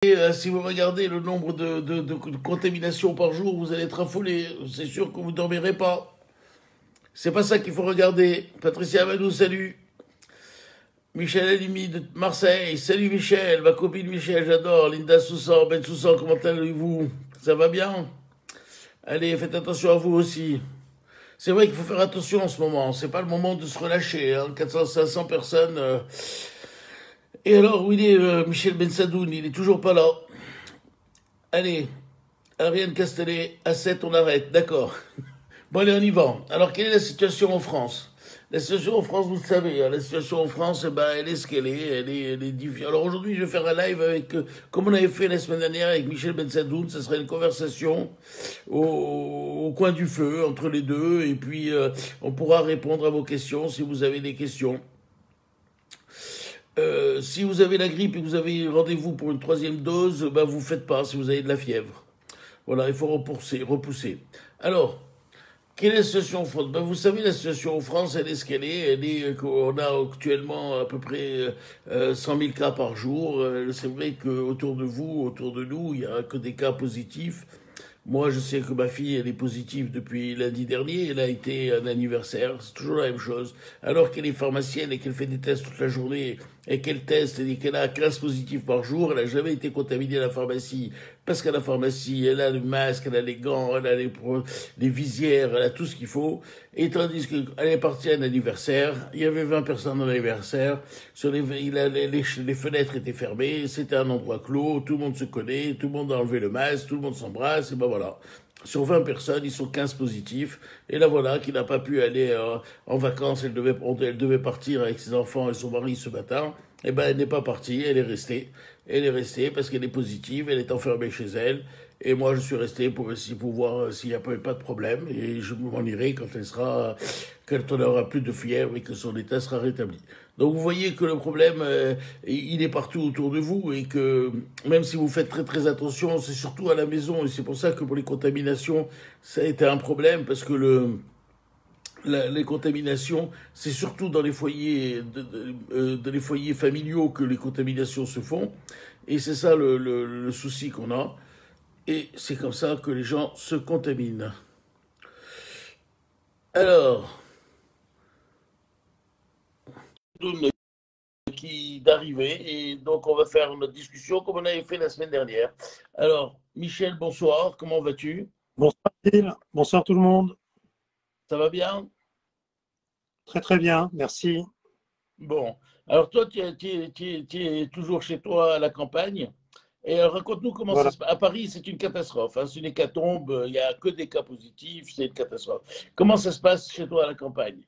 Si vous regardez le nombre de contaminations par jour, vous allez être affolé. C'est sûr que vous ne dormirez pas. C'est pas ça qu'il faut regarder. Patricia Amadou, salut. Michel Halimi de Marseille, salut Michel, ma copine Michel, j'adore. Linda Soussan, Ben Soussan, comment allez-vous? Ça va bien? Allez, faites attention à vous aussi. C'est vrai qu'il faut faire attention en ce moment. C'est pas le moment de se relâcher. 400, 500 personnes. Et alors, où il est, Michel Bensadoun? Il est toujours pas là. Allez, Ariane Castellet, à 7, on arrête. D'accord. Bon, allez, on y va. Alors, quelle est la situation en France? La situation en France, vous le savez, la situation en France, eh ben, elle est ce qu'elle est, elle est difficile. Alors aujourd'hui, je vais faire un live avec, comme on avait fait la semaine dernière avec Michel Bensadoun, ça serait une conversation au coin du feu entre les deux, et puis on pourra répondre à vos questions si vous avez des questions. Si vous avez la grippe et que vous avez rendez-vous pour une troisième dose, ben vous faites pas si vous avez de la fièvre. Voilà, il faut repousser. Alors, quelle est la situation en France? Ben, vous savez, la situation en France, elle est ce qu'elle est. On a actuellement à peu près 100 000 cas par jour. C'est vrai qu'autour de vous, autour de nous, il n'y a que des cas positifs. Moi, je sais que ma fille, elle est positive depuis lundi dernier. Elle a été un anniversaire. C'est toujours la même chose. Alors qu'elle est pharmacienne et qu'elle fait des tests toute la journée et qu'elle teste et qu'elle a 15 positifs par jour, elle n'a jamais été contaminée à la pharmacie. Parce qu'à la pharmacie, elle a le masque, elle a les gants, elle a les visières, elle a tout ce qu'il faut. Et tandis qu'elle est partie à un anniversaire, il y avait 20 personnes à l'anniversaire. Les fenêtres étaient fermées. C'était un endroit clos. Tout le monde se connaît. Tout le monde a enlevé le masque. Tout le monde s'embrasse. Et ben voilà. Sur 20 personnes, ils sont 15 positifs. Et là, voilà, qui n'a pas pu aller en vacances. Elle devait partir avec ses enfants et son mari ce matin. Eh ben, elle n'est pas partie. Elle est restée. Elle est restée parce qu'elle est positive. Elle est enfermée chez elle. Et moi, je suis resté pour voir s'il n'y a pas de problème. Et je m'en irai quand on aura plus de fièvre et que son état sera rétabli. Donc vous voyez que le problème, il est partout autour de vous et que même si vous faites très très attention, c'est surtout à la maison. Et c'est pour ça que pour les contaminations, ça a été un problème parce que les contaminations, c'est surtout dans les foyers, dans les foyers familiaux que les contaminations se font. Et c'est ça le souci qu'on a. Et c'est comme ça que les gens se contaminent. Alors, qui d'arriver et donc on va faire notre discussion comme on avait fait la semaine dernière. Alors, Michel, bonsoir, comment vas-tu? Bonsoir Phil, bonsoir tout le monde. Ça va bien? Très très bien, merci. Bon, alors toi, tu es toujours chez toi à la campagne. Et raconte-nous comment ça Voilà. se passe. À Paris, c'est une catastrophe. Hein, c'est une hécatombe, il n'y a que des cas positifs, c'est une catastrophe. Comment ça se passe chez toi à la campagne?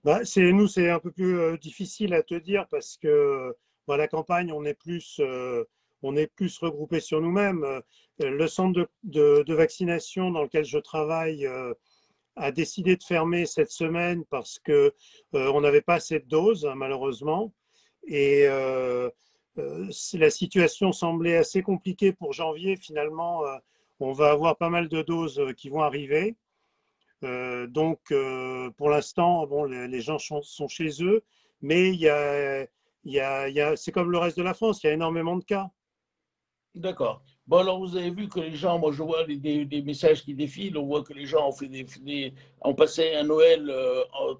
Nous, c'est un peu plus difficile à te dire parce que à la campagne, on est plus regroupés sur nous-mêmes. Le centre de vaccination dans lequel je travaille a décidé de fermer cette semaine parce que on n'avait pas assez de doses, hein, malheureusement. Et la situation semblait assez compliquée pour janvier. Finalement, on va avoir pas mal de doses qui vont arriver. Pour l'instant, bon, les gens sont chez eux, mais c'est comme le reste de la France, il y a énormément de cas. D'accord. Bon, alors vous avez vu que les gens, moi je vois des messages qui défilent, on voit que les gens ont fait ont passé un Noël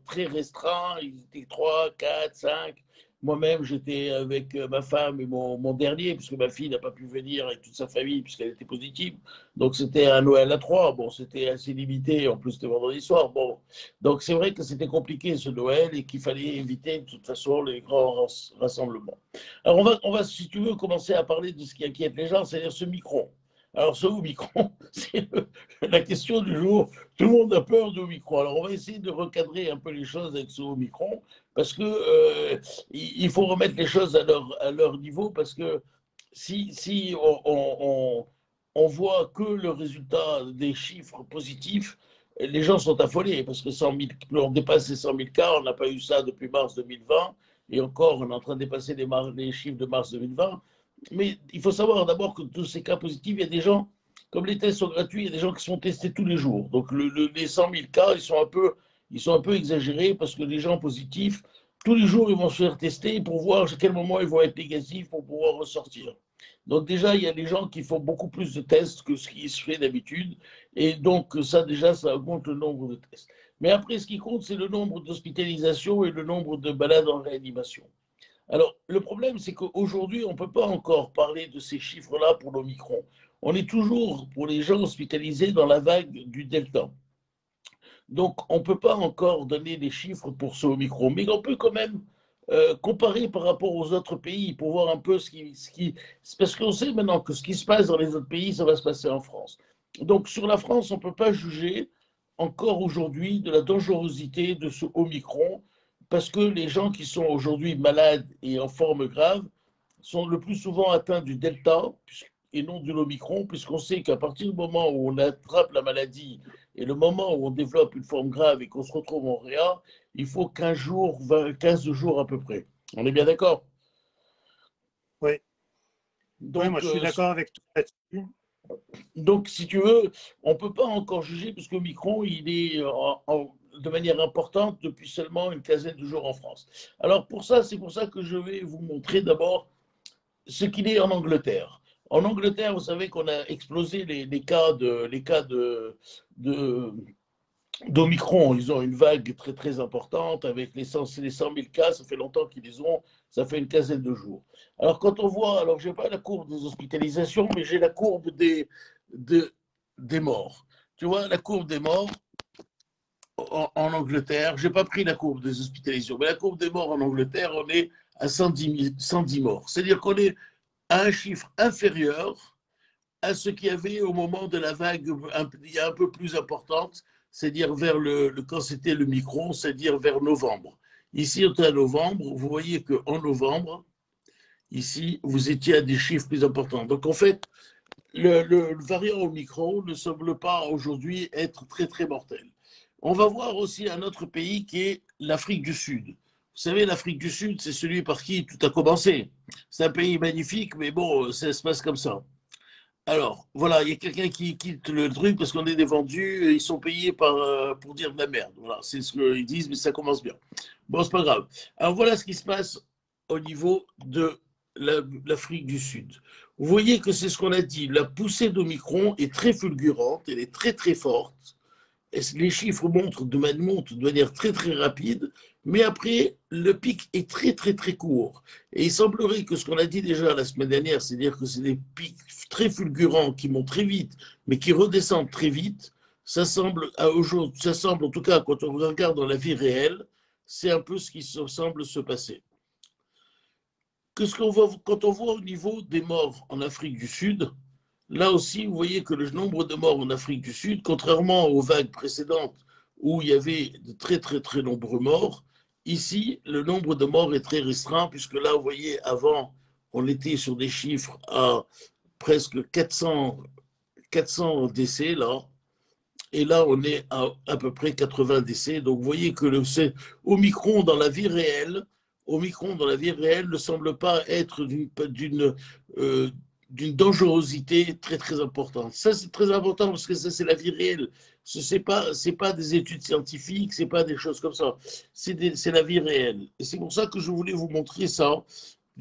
très restreint, ils étaient 3, 4, 5. Moi-même, j'étais avec ma femme et mon dernier, puisque ma fille n'a pas pu venir avec toute sa famille, puisqu'elle était positive. Donc c'était un Noël à 3. Bon, c'était assez limité, en plus c'était vendredi soir. Bon, donc c'est vrai que c'était compliqué ce Noël et qu'il fallait éviter de toute façon les grands rassemblements. Alors, on va, si tu veux, commencer à parler de ce qui inquiète les gens, c'est-à-dire ce micron. Alors, ce Omicron, c'est la question du jour. Tout le monde a peur de Omicron. Alors, on va essayer de recadrer un peu les choses avec ce Omicron, parce que il faut remettre les choses à leur niveau, parce que si on voit que le résultat des chiffres positifs, les gens sont affolés, parce que 100 000, on dépasse les 100 000 cas, on n'a pas eu ça depuis mars 2020. Et encore, on est en train de dépasser les chiffres de mars 2020. Mais il faut savoir d'abord que tous ces cas positifs, il y a des gens, comme les tests sont gratuits, il y a des gens qui sont testés tous les jours. Donc les 100 000 cas, ils sont un peu exagérés parce que les gens positifs, tous les jours, ils vont se faire tester pour voir à quel moment ils vont être négatifs pour pouvoir ressortir. Donc déjà, il y a des gens qui font beaucoup plus de tests que ce qui se fait d'habitude. Et donc ça, déjà, ça augmente le nombre de tests. Mais après, ce qui compte, c'est le nombre d'hospitalisations et le nombre de malades en réanimation. Alors, le problème, c'est qu'aujourd'hui, on ne peut pas encore parler de ces chiffres-là pour l'Omicron. On est toujours, pour les gens hospitalisés, dans la vague du Delta. Donc, on ne peut pas encore donner des chiffres pour ce Omicron, mais on peut quand même comparer par rapport aux autres pays pour voir un peu parce qu'on sait maintenant que ce qui se passe dans les autres pays, ça va se passer en France. Donc, sur la France, on ne peut pas juger encore aujourd'hui de la dangerosité de ce Omicron parce que les gens qui sont aujourd'hui malades et en forme grave sont le plus souvent atteints du Delta et non de l'Omicron, puisqu'on sait qu'à partir du moment où on attrape la maladie et le moment où on développe une forme grave et qu'on se retrouve en réa, il faut 15 jours, 15 jours à peu près. On est bien d'accord? Oui, oui, moi Donc, je suis d'accord avec toi là-dessus. donc, si tu veux, on ne peut pas encore juger, puisque Omicron, il est de manière importante depuis seulement une quinzaine de jours en France. Alors, c'est pour ça que je vais vous montrer d'abord ce qu'il est en Angleterre. En Angleterre, vous savez qu'on a explosé de, d'Omicron. Ils ont une vague très très importante avec les 100 000 cas. Ça fait longtemps qu'ils les ont. Ça fait une quinzaine de jours. Alors quand on voit, alors je n'ai pas la courbe des hospitalisations, mais j'ai la courbe des morts. Tu vois, la courbe des morts en Angleterre, je n'ai pas pris la courbe des hospitalisations, mais la courbe des morts en Angleterre, on est à 110 morts. C'est-à-dire qu'on est à un chiffre inférieur à ce qu'il y avait au moment de la vague un peu plus importante, c'est-à-dire quand c'était le micron, c'est-à-dire vers novembre. Ici, on est à novembre, vous voyez qu'en novembre, ici, vous étiez à des chiffres plus importants. Donc, en fait, le variant Omicron ne semble pas aujourd'hui être très, très mortel. On va voir aussi un autre pays qui est l'Afrique du Sud. Vous savez, l'Afrique du Sud, c'est celui par qui tout a commencé. C'est un pays magnifique, mais bon, ça se passe comme ça. Alors, voilà, il y a quelqu'un qui quitte le truc parce qu'on est des vendus, ils sont payés pour dire de la merde. Voilà, c'est ce qu'ils disent, mais ça commence bien. Bon, c'est pas grave. Alors, voilà ce qui se passe au niveau de l'Afrique du Sud. Vous voyez que c'est ce qu'on a dit. La poussée d'Omicron est très fulgurante, elle est très, très forte. Les chiffres montent de manière très très rapide, mais après, le pic est très très très court. Et il semblerait que ce qu'on a dit déjà la semaine dernière, c'est-à-dire que c'est des pics très fulgurants qui montent très vite, mais qui redescendent très vite, ça semble en tout cas quand on regarde dans la vie réelle, c'est un peu ce qui semble se passer. Quand on voit au niveau des morts en Afrique du Sud, là aussi, vous voyez que le nombre de morts en Afrique du Sud, contrairement aux vagues précédentes où il y avait de très très très nombreux morts, ici, le nombre de morts est très restreint, puisque là, vous voyez, avant, on était sur des chiffres à presque 400 décès, là, et là, on est à peu près 80 décès. Donc, vous voyez que Omicron dans la vie réelle, Omicron dans la vie réelle ne semble pas être euh, d'une dangerosité très très importante. Ça, c'est très important parce que ça, c'est la vie réelle. C'est pas des études scientifiques, c'est pas des choses comme ça. C'est la vie réelle. Et c'est pour ça que je voulais vous montrer ça,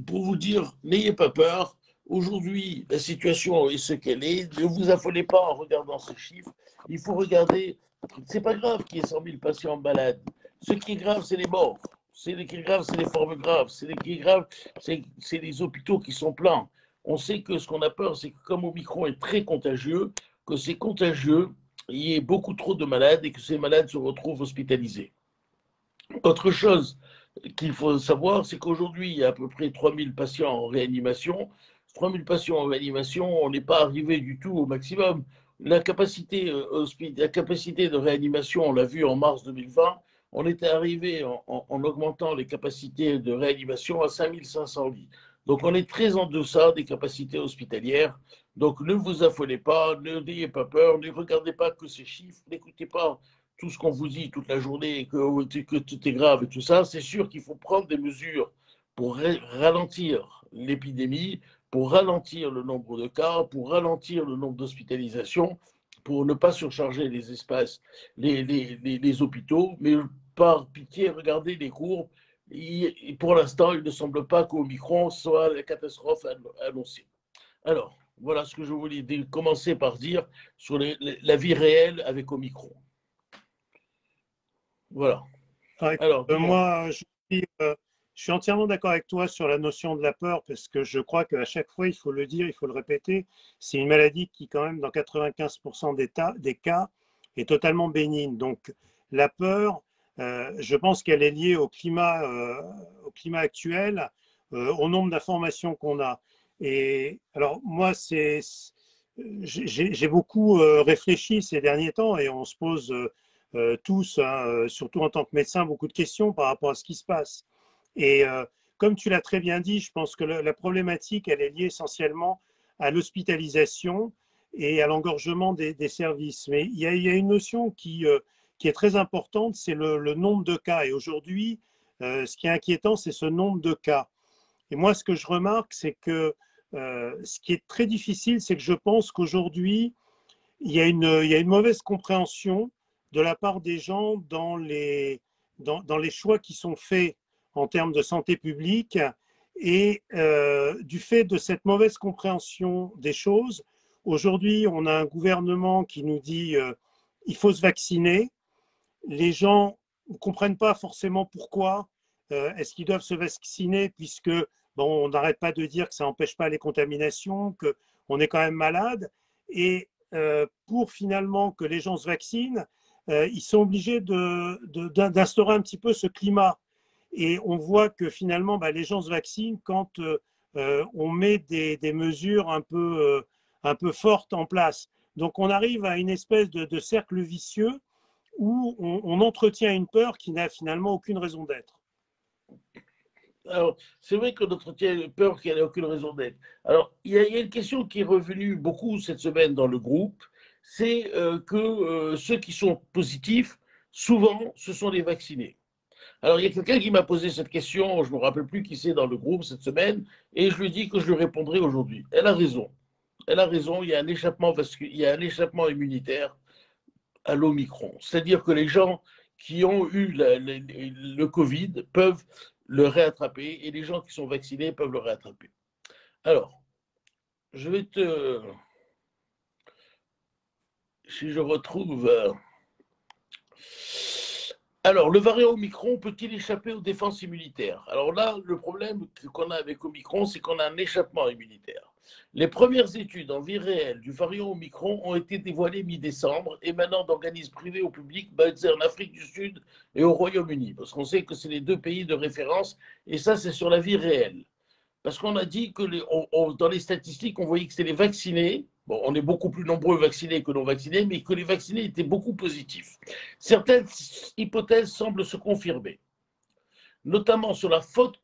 pour vous dire, n'ayez pas peur. Aujourd'hui, la situation est ce qu'elle est. Ne vous affolez pas en regardant ces chiffres. Il faut regarder. C'est pas grave qu'il y ait 100 000 patients malades. Ce qui est grave, c'est les morts. Ce qui est grave, c'est les formes graves. Ce qui est grave, c'est les hôpitaux qui sont pleins. On sait que ce qu'on a peur, c'est que comme Omicron est très contagieux, que c'est contagieux, il y ait beaucoup trop de malades et que ces malades se retrouvent hospitalisés. Autre chose qu'il faut savoir, c'est qu'aujourd'hui, il y a à peu près 3000 patients en réanimation. 3000 patients en réanimation, on n'est pas arrivé du tout au maximum. La capacité de réanimation, on l'a vu en mars 2020, on était arrivé en augmentant les capacités de réanimation à 5500 lits. Donc on est très en deçà des capacités hospitalières. Donc ne vous affolez pas, n'ayez pas peur, ne regardez pas que ces chiffres, n'écoutez pas tout ce qu'on vous dit toute la journée, que tout est grave et tout ça. C'est sûr qu'il faut prendre des mesures pour ralentir l'épidémie, pour ralentir le nombre de cas, pour ralentir le nombre d'hospitalisations, pour ne pas surcharger les espaces, les hôpitaux. Mais par pitié, regardez les courbes. Pour l'instant, il ne semble pas qu'Omicron soit la catastrophe annoncée. Alors, voilà ce que je voulais commencer par dire sur la vie réelle avec Omicron. Voilà. Ouais, Alors, dis-moi. moi, je suis entièrement d'accord avec toi sur la notion de la peur, parce que je crois qu'à chaque fois, il faut le dire, il faut le répéter, c'est une maladie qui, quand même, dans 95% des cas, est totalement bénigne. Donc, la peur, je pense qu'elle est liée au climat actuel, au nombre d'informations qu'on a. Et alors, moi, j'ai beaucoup réfléchi ces derniers temps, et on se pose tous, hein, surtout en tant que médecin, beaucoup de questions par rapport à ce qui se passe. Et comme tu l'as très bien dit, je pense que la problématique, elle est liée essentiellement à l'hospitalisation et à l'engorgement des services. Mais il y a une notion qui est très importante, c'est le nombre de cas. Et aujourd'hui, ce qui est inquiétant, c'est ce nombre de cas. Et moi, ce que je remarque, c'est que ce qui est très difficile, c'est que je pense qu'aujourd'hui, il y a une mauvaise compréhension de la part des gens dans les choix qui sont faits en termes de santé publique et du fait de cette mauvaise compréhension des choses, aujourd'hui, on a un gouvernement qui nous dit il faut se vacciner. Les gens ne comprennent pas forcément pourquoi est-ce qu'ils doivent se vacciner puisque bon, on n'arrête pas de dire que ça n'empêche pas les contaminations, qu'on est quand même malade. Et pour finalement que les gens se vaccinent, ils sont obligés d'instaurer un petit peu ce climat. Et on voit que finalement, bah, les gens se vaccinent quand on met des mesures un peu fortes en place. Donc on arrive à une espèce de cercle vicieux où on entretient une peur qui n'a finalement aucune raison d'être. Alors, c'est vrai qu'on entretient peur qu'il n'y ait aucune raison d'être. Alors, il y a une question qui est revenue beaucoup cette semaine dans le groupe, c'est que ceux qui sont positifs, souvent, ce sont les vaccinés. Alors, il y a quelqu'un qui m'a posé cette question, je ne me rappelle plus qui c'est dans le groupe cette semaine, et je lui ai dit que je lui répondrai aujourd'hui. Elle a raison. Elle a raison, il y a un échappement, il y a un échappement immunitaire à l'Omicron. C'est-à-dire que les gens qui ont eu le Covid peuvent le réattraper et les gens qui sont vaccinés peuvent le réattraper. Alors, je vais te... Si je retrouve... Alors, le variant Omicron peut-il échapper aux défenses immunitaires? Alors là, le problème qu'on a avec Omicron, c'est qu'on a un échappement immunitaire. Les premières études en vie réelle du variant Omicron ont été dévoilées mi-décembre, émanant d'organismes privés au public basés en Afrique du Sud et au Royaume-Uni, parce qu'on sait que c'est les deux pays de référence, et ça, c'est sur la vie réelle. Parce qu'on a dit que dans les statistiques, on voyait que c'était les vaccinés. Bon, on est beaucoup plus nombreux vaccinés que non vaccinés, mais que les vaccinés étaient beaucoup positifs. Certaines hypothèses semblent se confirmer, notamment sur la forte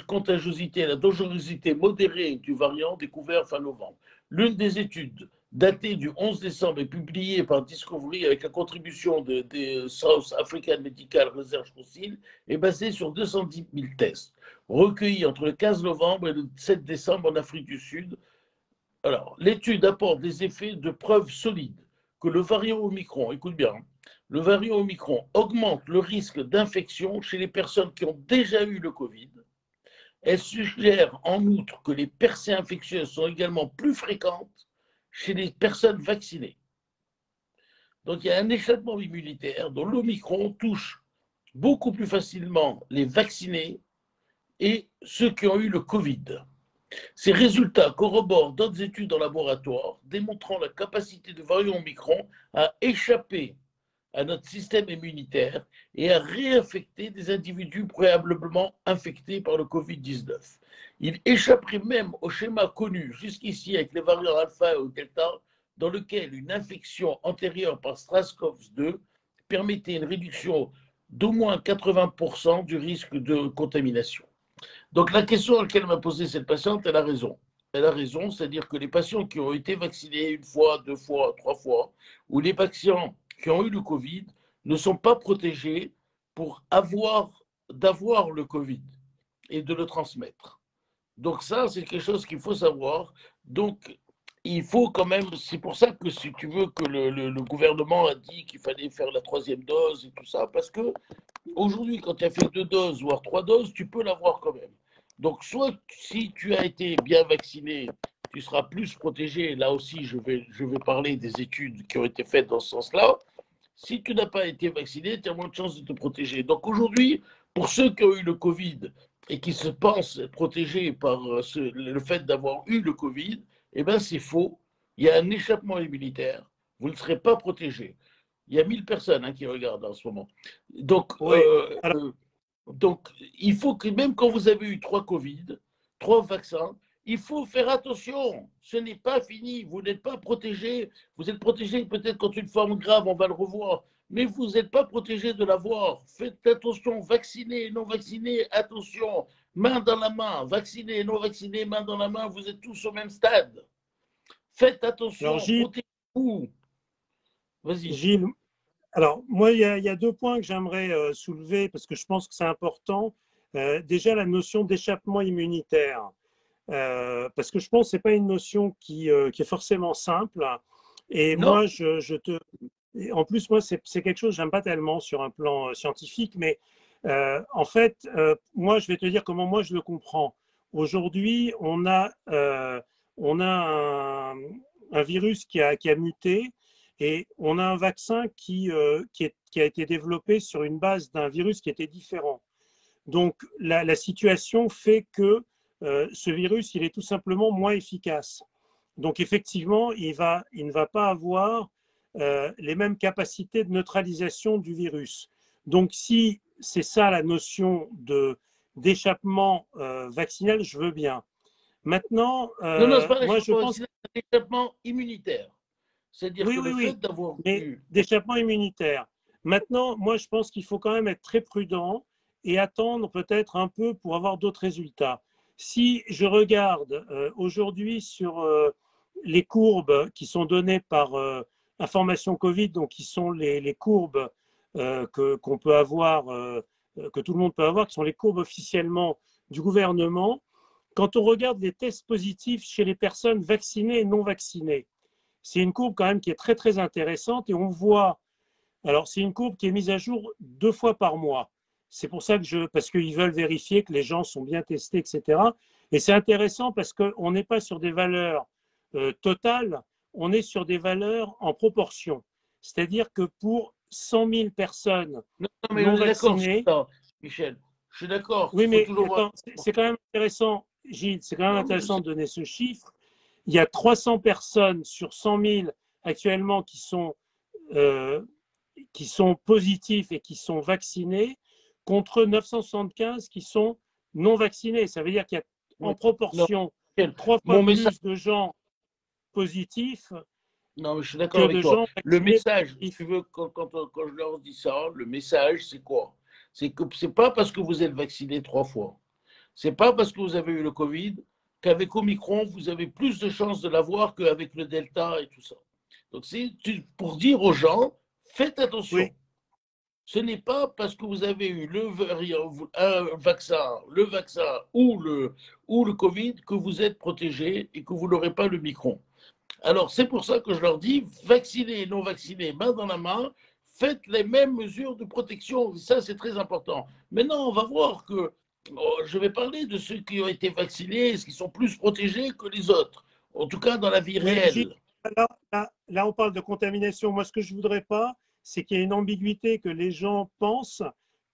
contagiosité et la dangerosité modérée du variant découvert fin novembre. L'une des études datée du 11 décembre et publiée par Discovery avec la contribution de South African Medical Research Council est basée sur 210 000 tests recueillis entre le 15 novembre et le 7 décembre en Afrique du Sud. Alors, l'étude apporte des effets de preuves solides que le variant Omicron, écoute bien, le variant Omicron augmente le risque d'infection chez les personnes qui ont déjà eu le Covid. Elle suggère en outre que les percées infectieuses sont également plus fréquentes chez les personnes vaccinées. Donc il y a un échappement immunitaire dont l'Omicron touche beaucoup plus facilement les vaccinés et ceux qui ont eu le Covid. Ces résultats corroborent d'autres études en laboratoire démontrant la capacité du variant Omicron à échapper à notre système immunitaire et à réinfecter des individus préalablement infectés par le Covid-19. Il échapperait même au schéma connu jusqu'ici avec les variants alpha et delta, dans lequel une infection antérieure par SARS-CoV-2 permettait une réduction d'au moins 80% du risque de contamination. Donc la question à laquelle m'a posée cette patiente, elle a raison. Elle a raison, c'est-à-dire que les patients qui ont été vaccinés une fois, deux fois, trois fois, ou les patients qui ont eu le Covid ne sont pas protégés pour d'avoir le Covid et de le transmettre. Donc ça, c'est quelque chose qu'il faut savoir. Donc il faut quand même, c'est pour ça que si tu veux que le gouvernement a dit qu'il fallait faire la troisième dose et tout ça, parce que aujourd'hui, quand tu as fait 2 doses, voire 3 doses, tu peux l'avoir quand même. Donc, soit si tu as été bien vacciné, tu seras plus protégé. Là aussi, je vais parler des études qui ont été faites dans ce sens-là. Si tu n'as pas été vacciné, tu as moins de chances de te protéger. Donc aujourd'hui, pour ceux qui ont eu le Covid et qui se pensent protégés par le fait d'avoir eu le Covid, eh bien c'est faux. Il y a un échappement immunitaire. Vous ne serez pas protégé. Il y a 1000 personnes qui regardent en ce moment. Donc, Oui. Alors, donc, il faut que même quand vous avez eu 3 Covid, 3 vaccins, il faut faire attention. Ce n'est pas fini. Vous n'êtes pas protégé. Vous êtes protégé peut-être quand une forme grave, on va le revoir. Mais vous n'êtes pas protégé de l'avoir. Faites attention. Vacciné, non vacciné, attention. Main dans la main. Vacciné, non vacciné, main dans la main. Vous êtes tous au même stade. Faites alors attention. Gilles, Protégez-vous. Vas-y. Gilles, alors moi, il y a deux points que j'aimerais soulever parce que je pense que c'est important. Déjà, la notion d'échappement immunitaire. Parce que je pense que ce n'est pas une notion qui est forcément simple. Et Non. moi, en plus, moi, c'est quelque chose que j'aime pas tellement sur un plan scientifique, mais en fait, moi, je vais te dire comment moi je le comprends. Aujourd'hui, on a un virus qui a muté et on a un vaccin qui a été développé sur une base d'un virus qui était différent. Donc, la situation fait que ce virus, il est tout simplement moins efficace. Donc, effectivement, il ne va pas avoir les mêmes capacités de neutralisation du virus. Donc, si c'est ça la notion d'échappement vaccinal, je veux bien. Maintenant, Non, c'est pas moi, je l'échappement pense. vaccinal, c'est l'échappement immunitaire. C'est-à-dire Oui, que oui, le fait oui, d'avoir mais eu. d'échappement immunitaire. Maintenant, moi, je pense qu'il faut quand même être très prudent et attendre peut-être un peu pour avoir d'autres résultats. Si je regarde aujourd'hui sur les courbes qui sont données par Information Covid, donc qui sont les courbes qu'on peut avoir, que tout le monde peut avoir, qui sont les courbes officiellement du gouvernement, quand on regarde les tests positifs chez les personnes vaccinées et non vaccinées, c'est une courbe quand même qui est très très intéressante et on voit, alors c'est une courbe qui est mise à jour 2 fois par mois. C'est pour ça parce qu'ils veulent vérifier que les gens sont bien testés, etc. Et c'est intéressant parce qu'on n'est pas sur des valeurs totales, on est sur des valeurs en proportion. C'est-à-dire que pour 100 000 personnes Non, non, mais on non est d'accord sur vaccinées, ça, Michel. Je suis d'accord oui, qu'il faut mais toujours voir. attends, c'est quand même intéressant, Gilles, c'est quand même Non, mais je intéressant sais. de donner ce chiffre. Il y a 300 personnes sur 100 000 actuellement euh, qui sont positifs et qui sont vaccinés contre 975 qui sont non vaccinés. Ça veut dire qu'il y a Oui. en Non, proportion Michel, 3 fois mon message. plus de gens positifs Non, mais je suis d'accord que avec de toi. gens Le vaccinés message, si positifs. tu veux, quand je leur dis ça, le message, c'est quoi? C'est que c'est pas parce que vous êtes vacciné 3 fois, c'est pas parce que vous avez eu le Covid qu'avec Omicron, vous avez plus de chances de l'avoir qu'avec le Delta et tout ça. Donc, c'est pour dire aux gens, faites Oui, attention. Ce n'est pas parce que vous avez eu un vaccin, le vaccin ou le Covid que vous êtes protégé et que vous n'aurez pas le micron. Alors, c'est pour ça que je leur dis, vaccinés et non vaccinés, main dans la main, faites les mêmes mesures de protection. Ça, c'est très important. Maintenant, on va voir que je vais parler de ceux qui ont été vaccinés, qui sont plus protégés que les autres, en tout cas dans la vie mais réelle. là, on parle de contamination. Moi, ce que je ne voudrais pas, c'est qu'il y ait une ambiguïté que les gens pensent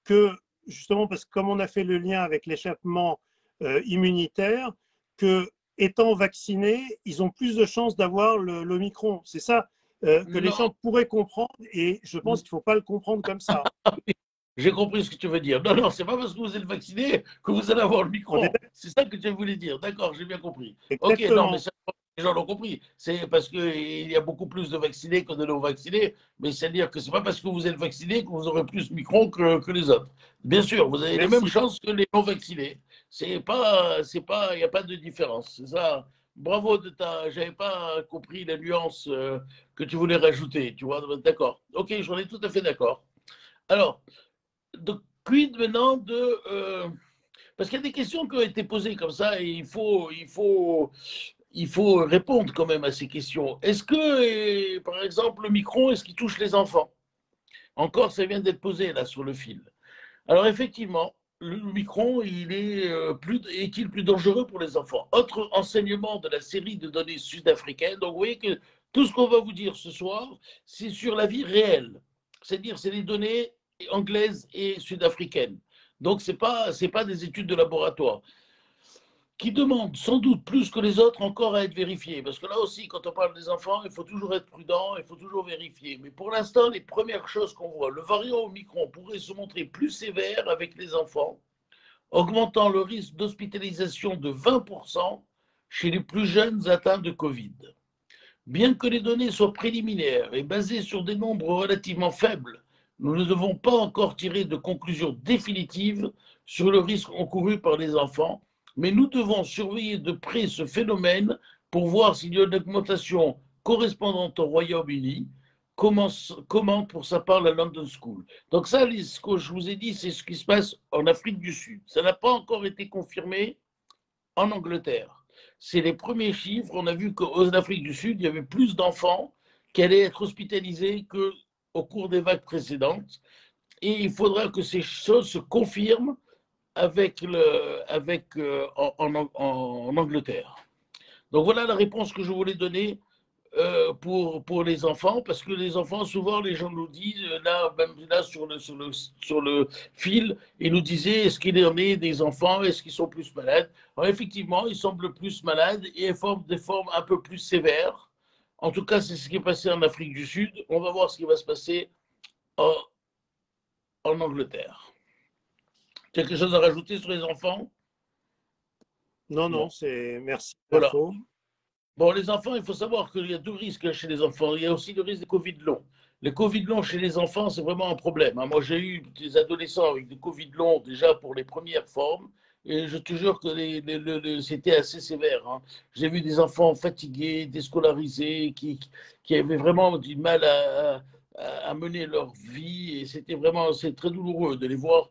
que, justement, parce que comme on a fait le lien avec l'échappement immunitaire, que étant vaccinés, ils ont plus de chances d'avoir l'Omicron. C'est ça que les Non, gens pourraient comprendre et je pense qu'il ne faut pas le comprendre comme ça. j'ai compris ce que tu veux dire. Non, non, c'est pas parce que vous êtes vacciné que vous allez avoir le On est micron. C'est ça que tu voulais dire. D'accord, j'ai bien compris. Ok, non, mais exactement. ça, les gens l'ont compris. C'est parce qu'il y a beaucoup plus de vaccinés que de non-vaccinés. Mais c'est-à-dire que c'est pas parce que vous êtes vacciné que vous aurez plus de micron que les autres. Bien sûr, vous avez les mêmes Merci. chances que les non-vaccinés. Il n'y a pas de différence. C'est ça. Bravo j'avais pas compris la nuance que tu voulais rajouter. Tu vois, d'accord. Ok, j'en ai tout à fait d'accord. Alors, donc, quid maintenant de. Parce qu'il y a des questions qui ont été posées comme ça et il faut répondre quand même à ces questions. Est-ce que, par exemple, le micron, est-ce qu'il touche les enfants? Encore, ça vient d'être posé là sur le fil. Alors, effectivement, le micron, est-il plus dangereux pour les enfants? Autre enseignement de la série de données sud-africaines. Donc, vous voyez que tout ce qu'on va vous dire ce soir, c'est sur la vie réelle. C'est-à-dire, c'est les données anglaises et sud-africaines. Donc, c'est pas des études de laboratoire qui demandent sans doute plus que les autres encore à être vérifiées. Parce que là aussi, quand on parle des enfants, il faut toujours être prudent, il faut toujours vérifier. Mais pour l'instant, les premières choses qu'on voit, le variant Omicron pourrait se montrer plus sévère avec les enfants, augmentant le risque d'hospitalisation de 20% chez les plus jeunes atteints de Covid. Bien que les données soient préliminaires et basées sur des nombres relativement faibles, nous ne devons pas encore tirer de conclusions définitives sur le risque encouru par les enfants, mais nous devons surveiller de près ce phénomène pour voir s'il y a une augmentation correspondante au Royaume-Uni, commente pour sa part la London School. Donc ça, ce que je vous ai dit, c'est ce qui se passe en Afrique du Sud. Ça n'a pas encore été confirmé en Angleterre. C'est les premiers chiffres. On a vu qu'en Afrique du Sud, il y avait plus d'enfants qui allaient être hospitalisés qu'au cours des vagues précédentes. Et il faudra que ces choses se confirment en Angleterre. Donc voilà la réponse que je voulais donner pour les enfants, parce que les enfants, souvent, les gens nous disent, là, même là, sur le fil, ils nous disaient, est-ce qu'il en est des enfants, est-ce qu'ils sont plus malades? Alors, effectivement, ils semblent plus malades et ils forment des formes un peu plus sévères. En tout cas, c'est ce qui est passé en Afrique du Sud. On va voir ce qui va se passer en Angleterre. Tu as quelque chose à rajouter sur les enfants? Non, Bon, c'est merci pour voilà. l'info. Bon, les enfants, il faut savoir qu'il y a deux risques chez les enfants. Il y a aussi le risque des Covid longs. Les Covid longs chez les enfants, c'est vraiment un problème. Moi, j'ai eu des adolescents avec des Covid longs déjà pour les premières formes. Et je te jure que c'était assez sévère. J'ai vu des enfants fatigués, déscolarisés, qui avaient vraiment du mal à mener leur vie. Et c'est très douloureux de les voir,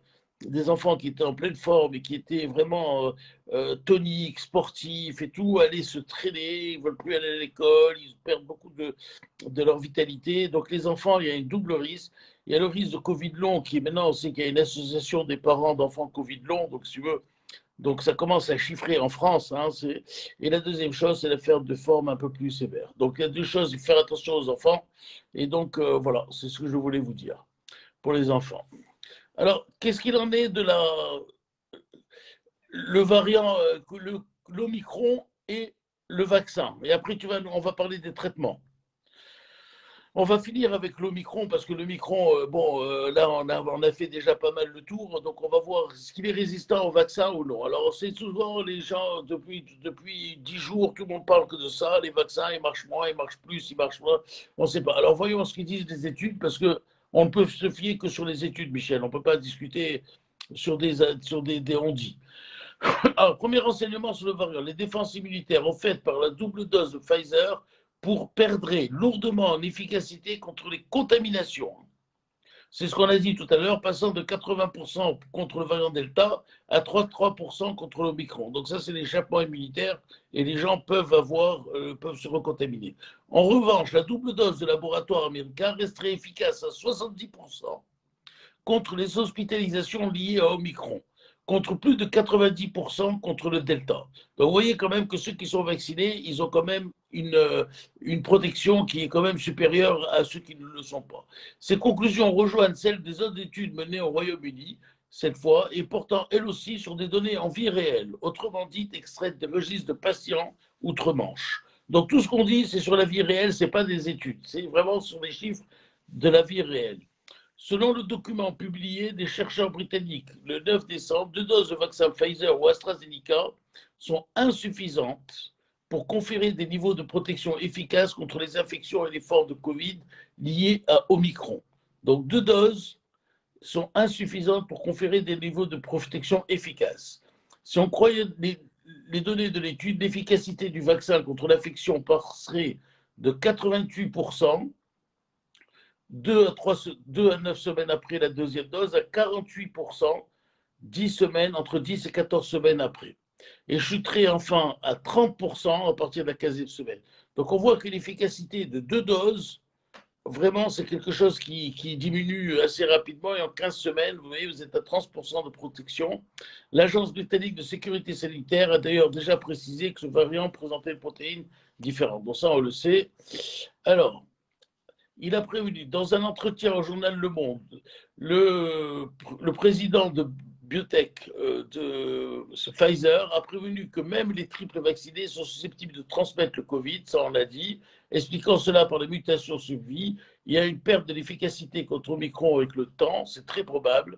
des enfants qui étaient en pleine forme et qui étaient vraiment toniques, sportifs et tout, aller se traîner, ils ne veulent plus aller à l'école, ils perdent beaucoup de leur vitalité. Donc les enfants, il y a un double risque. Il y a le risque de Covid long, qui est maintenant, on sait qu'il y a une association des parents d'enfants Covid long, donc si tu veux, donc ça commence à chiffrer en France. Et la deuxième chose, c'est la faire de forme un peu plus sévère. Donc il y a deux choses, il faut faire attention aux enfants. Et donc voilà, c'est ce que je voulais vous dire pour les enfants. Alors, qu'est-ce qu'il en est de le variant, l'Omicron et le vaccin? Et après, on va parler des traitements. On va finir avec l'Omicron parce que l'Omicron, là, on a fait déjà pas mal le tour. Donc, on va voir est-ce qu'il est résistant au vaccin ou non. Alors, c'est souvent les gens, depuis 10 jours, tout le monde parle que de ça. Les vaccins, ils marchent moins, ils marchent plus, ils marchent moins. On ne sait pas. Alors, voyons ce qu'ils disent les études parce qu'on ne peut se fier que sur les études, Michel. On ne peut pas discuter sur des on-dit. Alors, premier renseignement sur le variant. Les défenses immunitaires offertes par la double dose de Pfizer perdrait lourdement en efficacité contre les contaminations. C'est ce qu'on a dit tout à l'heure, passant de 80% contre le variant Delta à 33% contre l'Omicron. Donc ça, c'est l'échappement immunitaire et les gens peuvent se recontaminer. En revanche, la double dose de laboratoire américain resterait efficace à 70% contre les hospitalisations liées à Omicron, contre plus de 90% contre le Delta. Donc vous voyez quand même que ceux qui sont vaccinés, ils ont quand même une protection qui est quand même supérieure à ceux qui ne le sont pas. Ces conclusions rejoignent celles des autres études menées au Royaume-Uni, cette fois, et portant elles aussi sur des données en vie réelle, autrement dites extraites des registres de patients outre-Manche. Donc tout ce qu'on dit, c'est sur la vie réelle, ce n'est pas des études, c'est vraiment sur les chiffres de la vie réelle. Selon le document publié des chercheurs britanniques le 9 décembre, 2 doses de vaccin Pfizer ou AstraZeneca sont insuffisantes pour conférer des niveaux de protection efficaces contre les infections et les formes de Covid liées à Omicron. Donc 2 doses sont insuffisantes pour conférer des niveaux de protection efficaces. Si on croyait les données de l'étude, l'efficacité du vaccin contre l'infection passerait de 88%, 2 à 9 semaines après la deuxième dose, à 48%, entre 10 et 14 semaines après. Et chuterait enfin à 30% à partir de la 15e semaine. Donc on voit que l'efficacité de 2 doses vraiment, c'est quelque chose qui diminue assez rapidement et en 15 semaines, vous voyez, vous êtes à 30% de protection. L'Agence britannique de sécurité sanitaire a d'ailleurs déjà précisé que ce variant présentait une protéine différente. Bon, ça, on le sait. Alors, il a prévenu, dans un entretien au journal Le Monde, le président de biotech de Pfizer a prévenu que même les triples vaccinés sont susceptibles de transmettre le Covid, ça on l'a dit, expliquant cela par les mutations subvies. Il y a une perte de l'efficacité contre Omicron avec le temps, c'est très probable,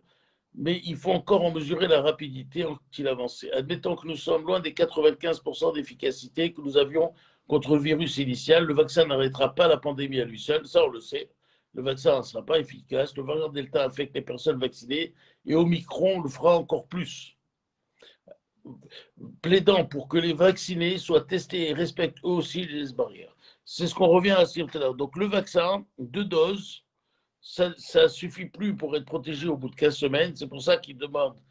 mais il faut encore en mesurer la rapidité, ont-ils avancé. Admettons que nous sommes loin des 95% d'efficacité que nous avions contre le virus initial. Le vaccin n'arrêtera pas la pandémie à lui seul, ça on le sait. Le vaccin ne sera pas efficace. Le variant Delta affecte les personnes vaccinées et Omicron le fera encore plus. Plaidant pour que les vaccinés soient testés et respectent eux aussi les barrières. C'est ce qu'on revient à dire tout à l'heure. Donc le vaccin, 2 doses, ça ne suffit plus pour être protégé au bout de 15 semaines. C'est pour ça qu'ils demandent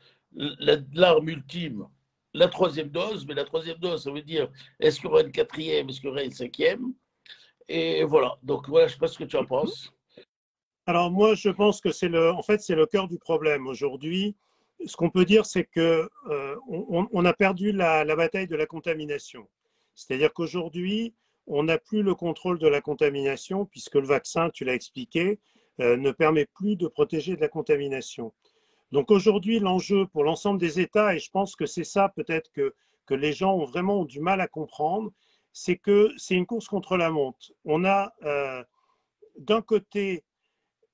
l'arme ultime, la troisième dose. Mais la troisième dose, ça veut dire est-ce qu'il y aura une quatrième, est-ce qu'il y aura une cinquième? Et voilà. Donc voilà, je ne sais pas ce que tu en penses. Alors moi, je pense que en fait, c'est le cœur du problème aujourd'hui. Ce qu'on peut dire, c'est que on a perdu la bataille de la contamination. C'est-à-dire qu'aujourd'hui, on n'a plus le contrôle de la contamination puisque le vaccin, tu l'as expliqué, ne permet plus de protéger de la contamination. Donc aujourd'hui, l'enjeu pour l'ensemble des États, et je pense que c'est ça peut-être que les gens ont vraiment du mal à comprendre, c'est que c'est une course contre la montre. On a d'un côté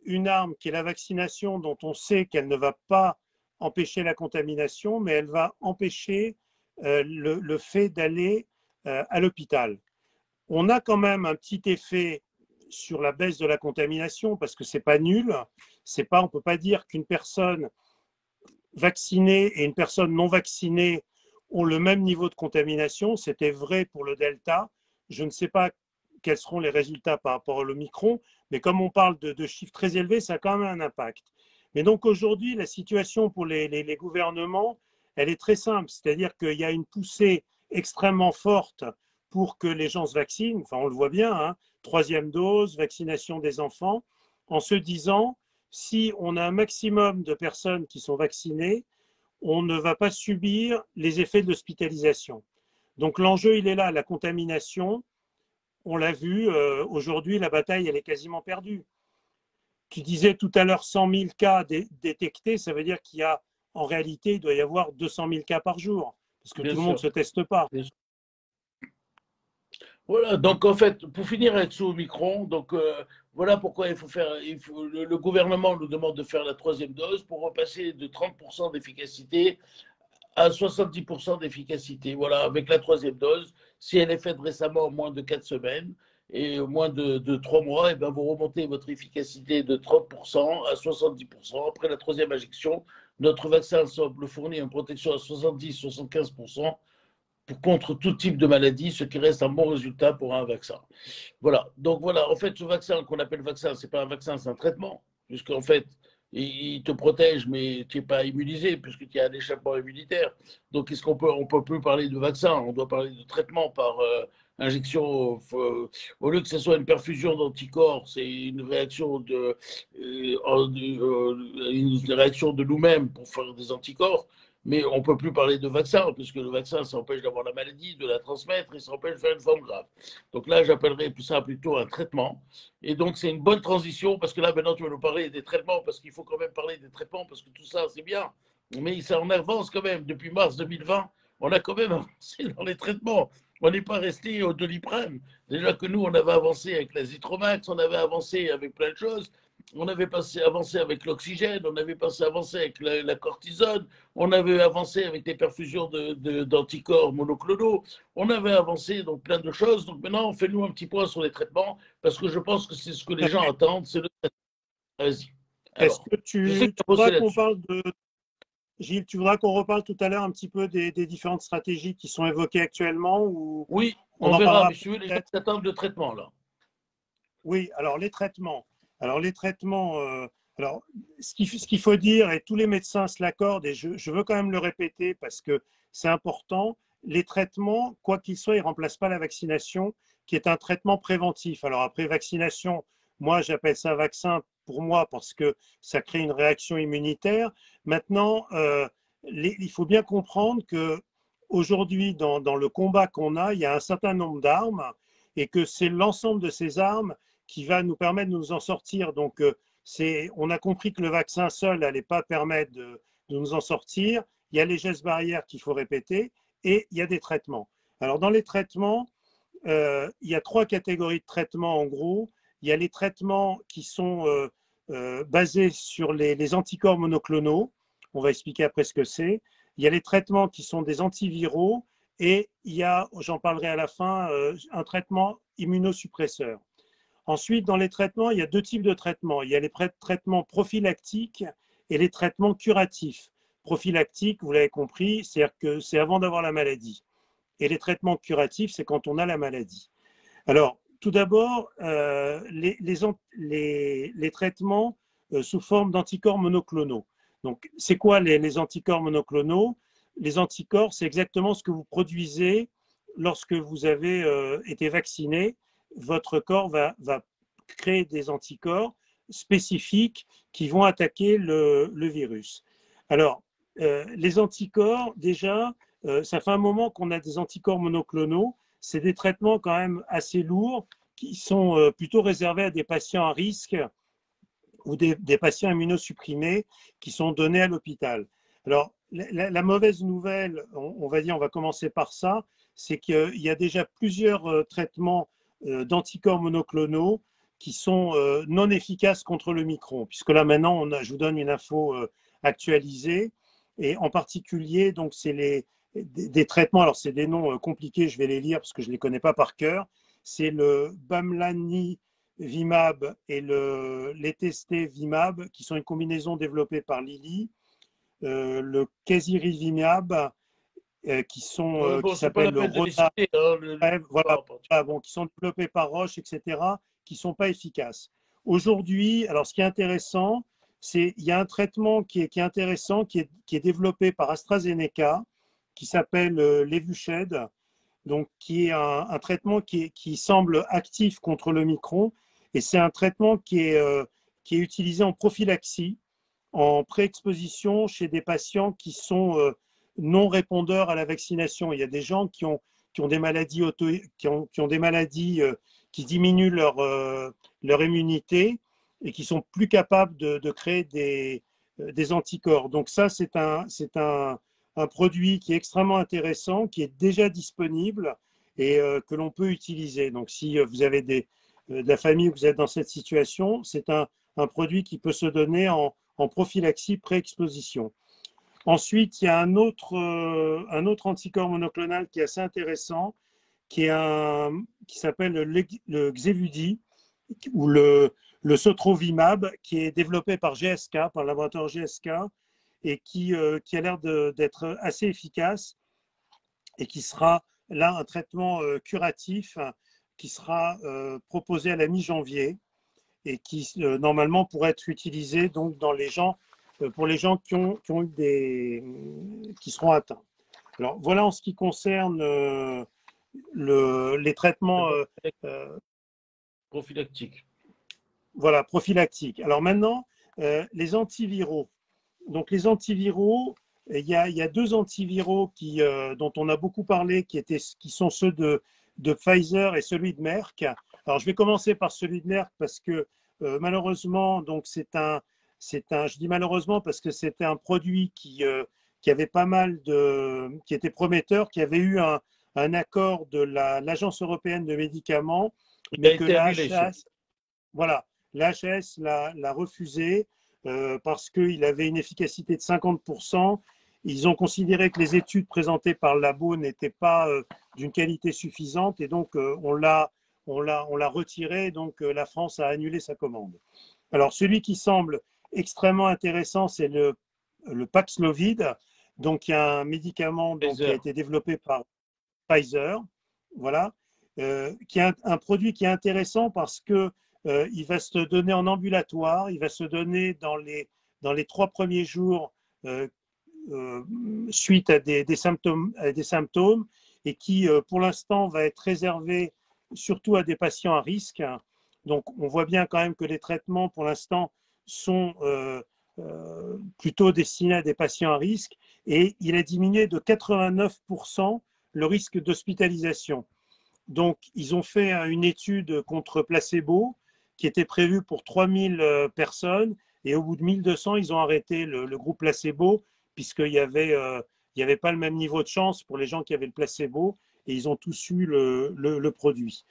une arme qui est la vaccination dont on sait qu'elle ne va pas empêcher la contamination, mais elle va empêcher le fait d'aller à l'hôpital. On a quand même un petit effet sur la baisse de la contamination parce que c'est pas nul. On ne peut pas dire qu'une personne vaccinée et une personne non vaccinée ont le même niveau de contamination. C'était vrai pour le Delta. Je ne sais pas quels seront les résultats par rapport à l'Omicron, mais comme on parle de chiffres très élevés, ça a quand même un impact. Mais donc aujourd'hui, la situation pour les gouvernements, elle est très simple, c'est-à-dire qu'il y a une poussée extrêmement forte pour que les gens se vaccinent, enfin on le voit bien, hein, troisième dose, vaccination des enfants, en se disant, si on a un maximum de personnes qui sont vaccinées, on ne va pas subir les effets de l'hospitalisation. Donc l'enjeu, il est là, la contamination. On l'a vu, aujourd'hui, la bataille, elle est quasiment perdue. Tu disais tout à l'heure 100 000 cas détectés, ça veut dire qu'il y a, en réalité, il doit y avoir 200 000 cas par jour, parce que Bien tout le monde ne sûr. se teste pas. Voilà, donc en fait, pour finir avec ce Omicron, donc voilà pourquoi le gouvernement nous demande de faire la troisième dose pour repasser de 30% d'efficacité à 70% d'efficacité. Voilà, avec la troisième dose, si elle est faite récemment en moins de 4 semaines et moins de 3 mois, et bien vous remontez votre efficacité de 30% à 70%. Après la troisième injection, notre vaccin semble fournir une protection à 70-75% contre tout type de maladie, ce qui reste un bon résultat pour un vaccin. Voilà, donc voilà, en fait, ce vaccin qu'on appelle vaccin, ce n'est pas un vaccin, c'est un traitement, puisqu'en fait, il te protège, mais tu n'es pas immunisé, puisque tu as un échappement immunitaire. Donc, est-ce qu'on peut, on peut plus parler de vaccin, on doit parler de traitement par injection. Au lieu que ce soit une perfusion d'anticorps, c'est une réaction une réaction de nous-mêmes pour faire des anticorps. Mais on ne peut plus parler de vaccin, puisque le vaccin, ça empêche d'avoir la maladie, de la transmettre, et ça empêche de faire une forme grave. Donc là, j'appellerais ça plutôt un traitement. Et donc, c'est une bonne transition, parce que là, maintenant, tu vas nous parler des traitements, parce qu'il faut quand même parler des traitements, parce que tout ça, c'est bien. Mais ça en avance quand même. Depuis mars 2020, on a quand même avancé dans les traitements. On n'est pas resté au Doliprane. Déjà que nous, on avait avancé avec l'azithromax, on avait avancé avec plein de choses. On avait avancé avec l'oxygène, on avait avancé avec la cortisone, on avait avancé avec des perfusions d'anticorps monoclonaux, on avait avancé donc plein de choses. Donc maintenant, fais-nous un petit point sur les traitements, parce que je pense que c'est ce que les gens attendent, c'est le traitement. Vas-y. Est-ce Alors, que je sais que tu tu as bossé voudras qu'on là-dessus. parle de, Gilles, tu voudras qu'on reparle tout à l'heure un petit peu des différentes stratégies qui sont évoquées actuellement ou Oui, on on en verra, parlera mais si tu veux, les gens peut-être? s'attendent de traitement là. Oui, alors les traitements. Alors les traitements, alors ce qu'il faut dire, et tous les médecins se l'accordent, et je veux quand même le répéter parce que c'est important, les traitements, quoi qu'ils soient, ils ne remplacent pas la vaccination, qui est un traitement préventif. Alors après vaccination, Moi, j'appelle ça vaccin pour moi parce que ça crée une réaction immunitaire. Maintenant, il faut bien comprendre que aujourd'hui, dans le combat qu'on a, il y a un certain nombre d'armes et que c'est l'ensemble de ces armes qui va nous permettre de nous en sortir. Donc, on a compris que le vaccin seul n'allait pas permettre de nous en sortir. Il y a les gestes barrières qu'il faut répéter et il y a des traitements. Alors, dans les traitements, il y a 3 catégories de traitements en gros. Il y a les traitements qui sont basés sur les anticorps monoclonaux. On va expliquer après ce que c'est. Il y a les traitements qui sont des antiviraux et il y a, j'en parlerai à la fin, un traitement immunosuppresseur. Ensuite, dans les traitements, il y a 2 types de traitements. Il y a les traitements prophylactiques et les traitements curatifs. Prophylactique, vous l'avez compris, c'est-à-dire que c'est avant d'avoir la maladie. Et les traitements curatifs, c'est quand on a la maladie. Alors, tout d'abord, les traitements sous forme d'anticorps monoclonaux. Donc, c'est quoi les anticorps monoclonaux? Les anticorps, c'est exactement ce que vous produisez lorsque vous avez été vacciné. Votre corps va créer des anticorps spécifiques qui vont attaquer le virus. Alors, les anticorps, déjà, ça fait un moment qu'on a des anticorps monoclonaux. C'est des traitements quand même assez lourds qui sont plutôt réservés à des patients à risque ou des patients immunosupprimés qui sont donnés à l'hôpital. Alors, la mauvaise nouvelle, on va dire, on va commencer par ça, c'est qu'il y a déjà plusieurs traitements d'anticorps monoclonaux qui sont non efficaces contre le micron, puisque là maintenant, je vous donne une info actualisée, et en particulier, donc c'est des traitements, alors c'est des noms compliqués, je vais les lire parce que je ne les connais pas par cœur, c'est le bamlanivimab et l'etesevimab, qui sont une combinaison développée par Lilly, le casirivimab, qui C'est pas la s'appellent peine de les Rota, citer, hein, voilà, bon, qui sont développés par Roche, etc., qui ne sont pas efficaces. Aujourd'hui, alors ce qui est intéressant, il y a un traitement qui est intéressant, qui est développé par AstraZeneca, qui s'appelle l'Evusheld, donc qui est un traitement qui semble actif contre le micron, et c'est un traitement qui est utilisé en prophylaxie, en pré-exposition chez des patients qui sont non répondeurs à la vaccination. Il y a des gens qui ont des maladies qui ont des maladies qui diminuent leur immunité et qui sont plus capables de créer des anticorps. Donc ça, c'est un produit qui est extrêmement intéressant, qui est déjà disponible et que l'on peut utiliser. Donc si vous avez de la famille ou vous êtes dans cette situation, c'est un produit qui peut se donner en prophylaxie pré-exposition. Ensuite, il y a un autre anticorps monoclonal qui est assez intéressant, qui s'appelle le Xevudi ou le Sotrovimab, qui est développé par GSK, par le laboratoire GSK, et qui a l'air d'être assez efficace et qui sera là un traitement curatif qui sera proposé à la mi-janvier et qui normalement pourrait être utilisé donc pour les gens qui seront atteints. Alors voilà en ce qui concerne les traitements prophylactiques. Voilà, prophylactiques. Alors maintenant, les antiviraux. Donc les antiviraux, il y a 2 antiviraux dont on a beaucoup parlé, qui sont ceux de Pfizer et celui de Merck. Alors je vais commencer par celui de Merck parce que malheureusement, donc je dis malheureusement parce que c'était un produit qui avait pas mal qui était prometteur, qui avait eu un accord de l'Agence européenne de médicaments, mais que la HAS, voilà, l'HAS l'a refusé parce qu'il avait une efficacité de 50%. Ils ont considéré que les études présentées par le labo n'étaient pas d'une qualité suffisante et donc on l'a retiré. Donc la France a annulé sa commande. Alors celui qui semble extrêmement intéressant, c'est le Paxlovid. Donc il y a un médicament qui a été développé par Pfizer, voilà, qui est un produit qui est intéressant parce que il va se donner en ambulatoire, il va se donner dans les 3 premiers jours suite à des symptômes, et qui, pour l'instant, va être réservé surtout à des patients à risque. Donc, on voit bien quand même que les traitements, pour l'instant, sont plutôt destinés à des patients à risque et il a diminué de 89% le risque d'hospitalisation. Donc, ils ont fait une étude contre placebo qui était prévue pour 3000 personnes et au bout de 1200, ils ont arrêté le groupe placebo puisqu'il n'y avait pas le même niveau de chance pour les gens qui avaient le placebo et ils ont tous eu le produit.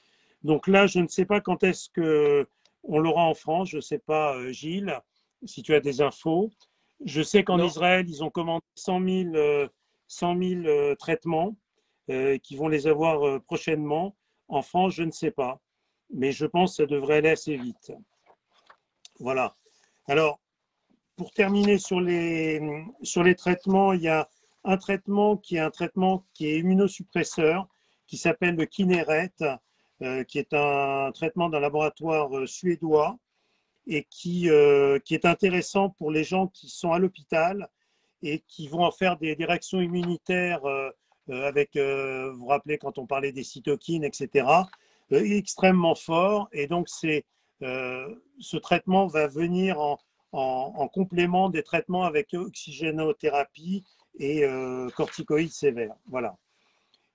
Donc là, je ne sais pas quand est-ce qu'on l'aura en France. Je ne sais pas, Gilles, si tu as des infos. Je sais qu'en Israël, ils ont commandé 100 000 traitements qui vont les avoir prochainement. En France, je ne sais pas. Mais je pense que ça devrait aller assez vite. Voilà. Alors, pour terminer sur les traitements, il y a un traitement qui est immunosuppresseur, qui s'appelle le Kineret, qui est un traitement d'un laboratoire suédois et qui est intéressant pour les gens qui sont à l'hôpital et qui vont en faire des réactions immunitaires avec, vous vous rappelez quand on parlait des cytokines, etc., extrêmement fort. Et donc, ce traitement va venir en complément des traitements avec oxygénothérapie et corticoïdes sévères. Voilà.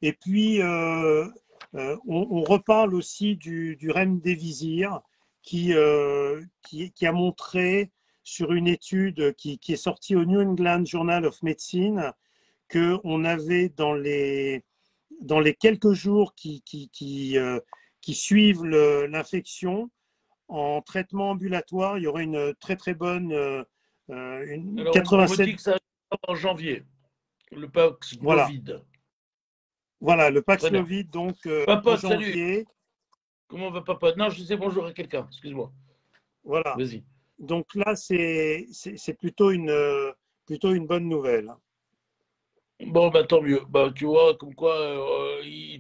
Et puis, on reparle aussi du remdesivir qui a montré sur une étude qui est sortie au New England Journal of Medicine qu'on avait dans les quelques jours qui suivent l'infection, en traitement ambulatoire, il y aurait une très très bonne Alors, 87. on me dit que ça va en janvier, le Paxlovid. Voilà, le Paxlovid, donc en janvier. Salut. Comment va papa? Non, je disais bonjour à quelqu'un, excuse-moi. Voilà. Vas-y. Donc là, c'est plutôt une bonne nouvelle. Bon, bah, tant mieux. Bah, tu vois, comme quoi,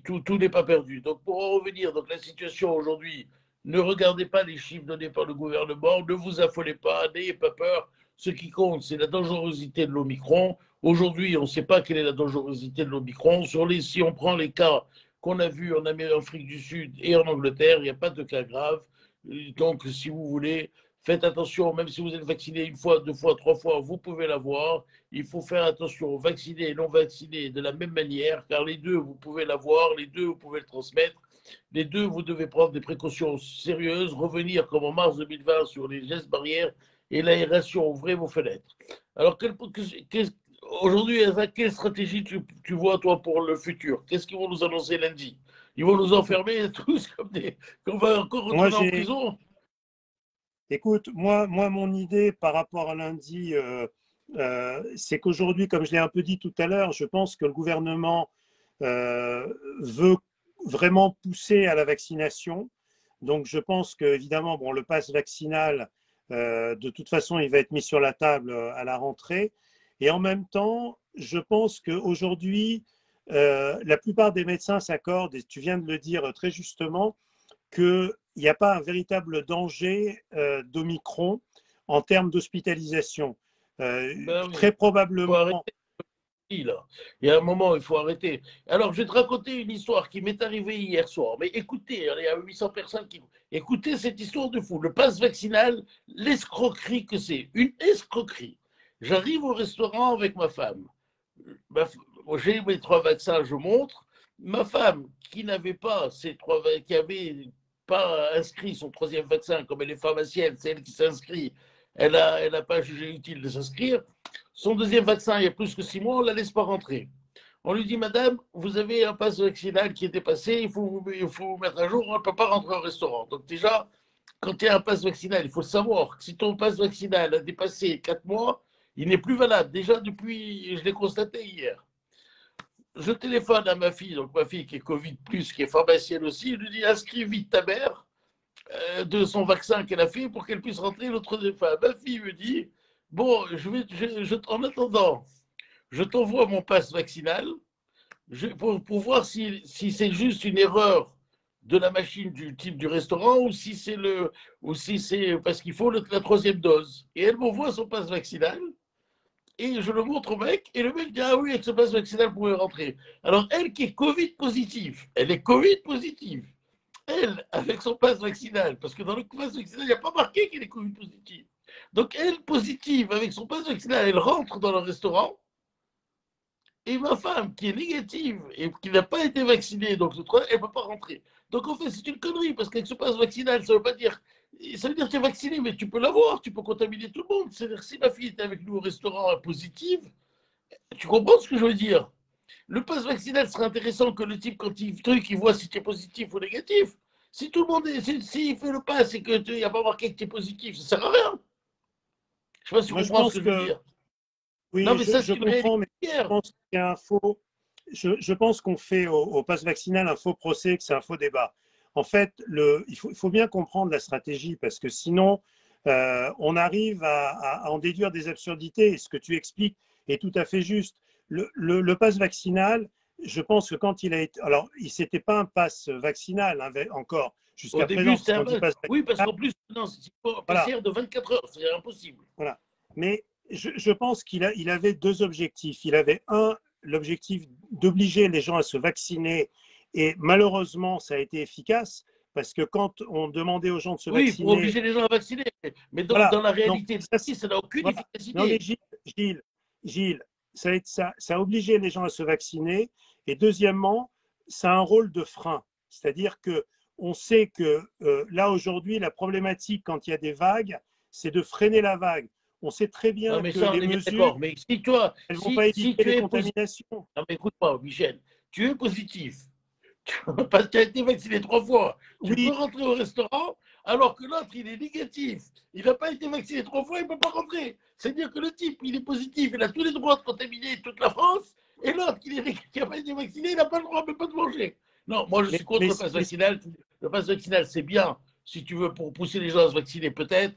tout n'est pas perdu. Donc, pour en revenir, donc la situation aujourd'hui, ne regardez pas les chiffres donnés par le gouvernement, ne vous affolez pas, n'ayez pas peur. Ce qui compte, c'est la dangerosité de l'Omicron. Aujourd'hui, on ne sait pas quelle est la dangerosité de l'Omicron. Si on prend les cas qu'on a vus en Afrique du Sud et en Angleterre, il n'y a pas de cas graves. Donc, si vous voulez, faites attention, même si vous êtes vacciné une fois, deux fois, trois fois, vous pouvez l'avoir. Il faut faire attention aux vaccinés et non vaccinés de la même manière, car les deux, vous pouvez l'avoir, les deux, vous pouvez le transmettre. Les deux, vous devez prendre des précautions sérieuses, revenir comme en mars 2020 sur les gestes barrières et l'aération, ouvrez vos fenêtres. Alors, aujourd'hui, quelle stratégie tu vois, toi, pour le futur? Qu'est-ce qu'ils vont nous annoncer lundi? Ils vont nous enfermer tous qu'on va encore retourner en prison? Écoute, moi, mon idée par rapport à lundi, c'est qu'aujourd'hui, comme je l'ai un peu dit tout à l'heure, je pense que le gouvernement veut vraiment pousser à la vaccination. Donc, je pense qu'évidemment, bon, le pass vaccinal, de toute façon, il va être mis sur la table à la rentrée. Et en même temps, je pense qu'aujourd'hui, la plupart des médecins s'accordent, et tu viens de le dire très justement, qu'il n'y a pas un véritable danger d'Omicron en termes d'hospitalisation. Très probablement. Là. Il y a un moment, il faut arrêter. Alors, je vais te raconter une histoire qui m'est arrivée hier soir. Mais écoutez, il y a 800 personnes qui... Écoutez cette histoire de fou. Le pass vaccinal, l'escroquerie que c'est. Une escroquerie. J'arrive au restaurant avec ma femme. J'ai mes 3 vaccins, je montre. Ma femme, qui n'avait pas qui avait pas inscrit son 3e vaccin, comme elle est pharmacienne, c'est elle qui s'inscrit, elle n'a pas jugé utile de s'inscrire. Son 2e vaccin, il y a plus que 6 mois, on ne la laisse pas rentrer. On lui dit, madame, vous avez un pass vaccinal qui est dépassé, il faut vous mettre à jour, on ne peut pas rentrer au restaurant. Donc déjà, quand il y a un pass vaccinal, il faut savoir que si ton pass vaccinal a dépassé 4 mois, il n'est plus valable. Déjà, depuis, je l'ai constaté hier. Je téléphone à ma fille, donc ma fille qui est Covid+, qui est pharmacienne aussi, je lui dis, inscris vite ta mère de son vaccin qu'elle a fait pour qu'elle puisse rentrer l'autre fois. Ma fille me dit, bon, en attendant, je t'envoie mon passe vaccinal pour voir si c'est juste une erreur de la machine du type du restaurant ou si c'est parce qu'il faut la 3e dose. Et elle m'envoie son passe vaccinal et je le montre au mec et le mec dit ah oui, avec ce passe vaccinal vous pouvez rentrer. Alors elle qui est Covid positive, elle est Covid positive. elle, avec son passe vaccinal, parce que dans le passe vaccinal, il n'y a pas marqué qu'elle est Covid positive. Donc, elle, positive, avec son passe vaccinal, elle rentre dans le restaurant. Et ma femme, qui est négative et qui n'a pas été vaccinée, donc elle ne peut pas rentrer. Donc en fait, c'est une connerie, parce qu'avec ce passe vaccinal, ça veut pas dire. Ça veut dire que tu es vacciné, mais tu peux l'avoir, tu peux contaminer tout le monde. C'est-à-dire, si ma fille était avec nous au restaurant positive, tu comprends ce que je veux dire? Le passe vaccinal serait intéressant que le type, quand il voit si tu es positif ou négatif. Si tout le monde est. S'il fait le pass et qu'il n'y a pas marqué que tu es positif, ça sert à rien. Je ne sais pas si tu Moi, je comprends ce pense que je veux que dire. Non, oui, mais ça, je c'est une réalité comprends, mais je hier. pense qu'il y a un faux. Je pense qu'on fait au pass vaccinal un faux procès, que c'est un faux débat. En fait, il faut bien comprendre la stratégie, parce que sinon, on arrive à en déduire des absurdités. Et ce que tu expliques est tout à fait juste. Le pass vaccinal, je pense que quand il a été. Alors, c'était pas un pass vaccinal encore Au jusqu'à début, présent, parce c'était un qu'on dit match. pass Oui, parce vaccinal. qu'en plus, non, c'est un Voilà, PCR de 24 heures, c'est impossible. voilà. Mais je pense il avait deux objectifs. Il avait l'objectif d'obliger les gens à se vacciner. Et malheureusement, ça a été efficace parce que quand on demandait aux gens de se Oui, pour vacciner, obliger les gens à vacciner. Mais voilà. dans la Donc, réalité de la vie, ça n'a aucune voilà. Non, mais efficacité. Gilles, Gilles, ça a obligé les gens à se vacciner. Et deuxièmement, ça a un rôle de frein. C'est-à-dire que on sait que là, aujourd'hui, la problématique quand il y a des vagues, c'est de freiner la vague. On sait très Non, bien mais que ça, on les est bien mesures, d'accord. Mais si toi, elles ne vont pas si éviter tu les es positif, contaminations. non, mais écoute-moi, Michel, tu es positif, parce que tu as été vacciné 3 fois, tu peux Oui, rentrer au restaurant, alors que l'autre, il est négatif. Il n'a pas été vacciné 3 fois, il ne peut pas rentrer. C'est-à-dire que le type, il est positif, il a tous les droits de contaminer toute la France, et l'autre, qui n'a pas été vacciné, il n'a pas le droit même pas de manger. Non, moi, je suis contre mais, le pass mais vaccinal. Le pass vaccinal, c'est bien, si tu veux, pour pousser les gens à se vacciner, peut-être,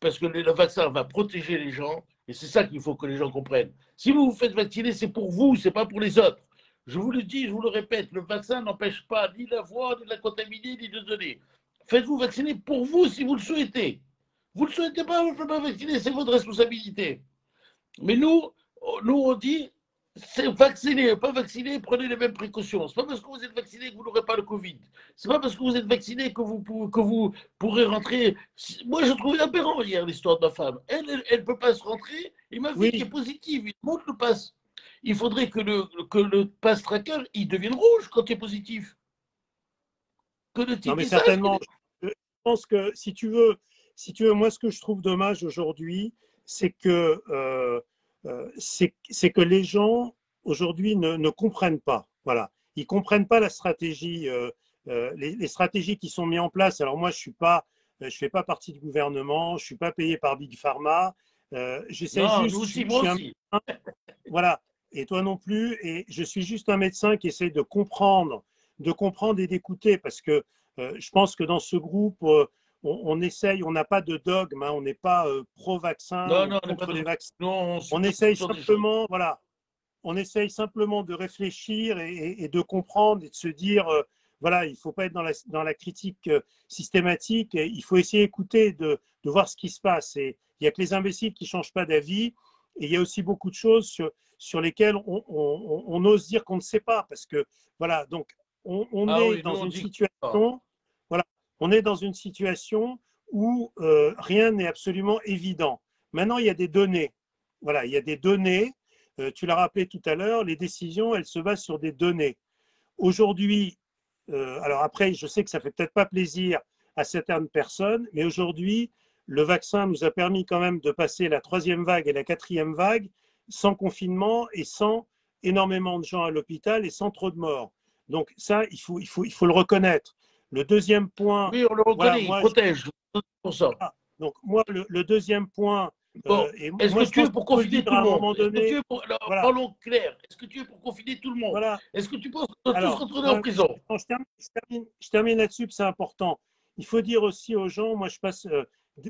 parce que le vaccin va protéger les gens, et c'est ça qu'il faut que les gens comprennent. Si vous vous faites vacciner, c'est pour vous, c'est pas pour les autres. Je vous le dis, je vous le répète, le vaccin n'empêche pas ni d'avoir, ni de la contaminer, ni de donner. Faites-vous vacciner pour vous si vous le souhaitez. Vous ne le souhaitez pas, vous ne faites pas vacciner, c'est votre responsabilité. Mais nous on dit, c'est vacciné, pas vacciné, prenez les mêmes précautions. C'est pas parce que vous êtes vacciné que vous n'aurez pas le Covid. C'est pas parce que vous êtes vacciné que vous pourrez rentrer. Moi, je trouvais aberrant hier l'histoire de ma femme. Elle peut pas se rentrer, et ma fille qui est oui, positive, il montre le pass. Il faudrait que le pass tracker, il devienne rouge quand il est positif. Que le non, type, mais il sache qu'il certainement. est. Je pense que si tu veux, moi, ce que je trouve dommage aujourd'hui, c'est que les gens aujourd'hui ne comprennent pas. Voilà, ils comprennent pas la stratégie, les stratégies qui sont mises en place. Alors moi, je fais pas partie du gouvernement, je suis pas payé par Big Pharma. J'essaie Non, nous juste, aussi, je moi suis un aussi. voilà, et toi non plus. Et je suis juste un médecin qui essaie de comprendre et d'écouter, parce que je pense que dans ce groupe, on essaye, on n'a pas de dogme, hein, on n'est pas pro-vaccin Non, ou non, on n'est pas contre de. les vaccins. Non, on On suppose essaye sur des choses. simplement, voilà, on essaye simplement de réfléchir et de comprendre et de se dire, voilà, il ne faut pas être dans la critique systématique, et il faut essayer d'écouter, de voir ce qui se passe. Et il n'y a que les imbéciles qui ne changent pas d'avis. Et il y a aussi beaucoup de choses sur lesquelles on ose dire qu'on ne sait pas. Parce que, voilà, donc on Ah est oui, nous, dans on une dit que. situation, voilà, on est dans une situation où rien n'est absolument évident. Maintenant, il y a des données. Voilà, il y a des données. Tu l'as rappelé tout à l'heure, les décisions, elles se basent sur des données. Aujourd'hui, alors après, je sais que ça ne fait peut-être pas plaisir à certaines personnes, mais aujourd'hui, le vaccin nous a permis quand même de passer la troisième vague et la quatrième vague sans confinement et sans énormément de gens à l'hôpital et sans trop de morts. Donc ça, il faut le reconnaître. Le deuxième point, Oui, on le voilà, reconnaît, il moi, protège. 100%. voilà. Donc moi, le deuxième point, Bon, et est-ce que moi je tu pense es qu'il pour faut le confiner dire tout à le un monde? moment Est-ce que tu donné, es pour. Alors, voilà, parlons clair. Est-ce que tu es pour confiner tout le monde? voilà. Est-ce que tu penses qu'on doit tous Alors, retourner en moi, prison? je termine là-dessus, c'est important. Il faut dire aussi aux gens, moi je passe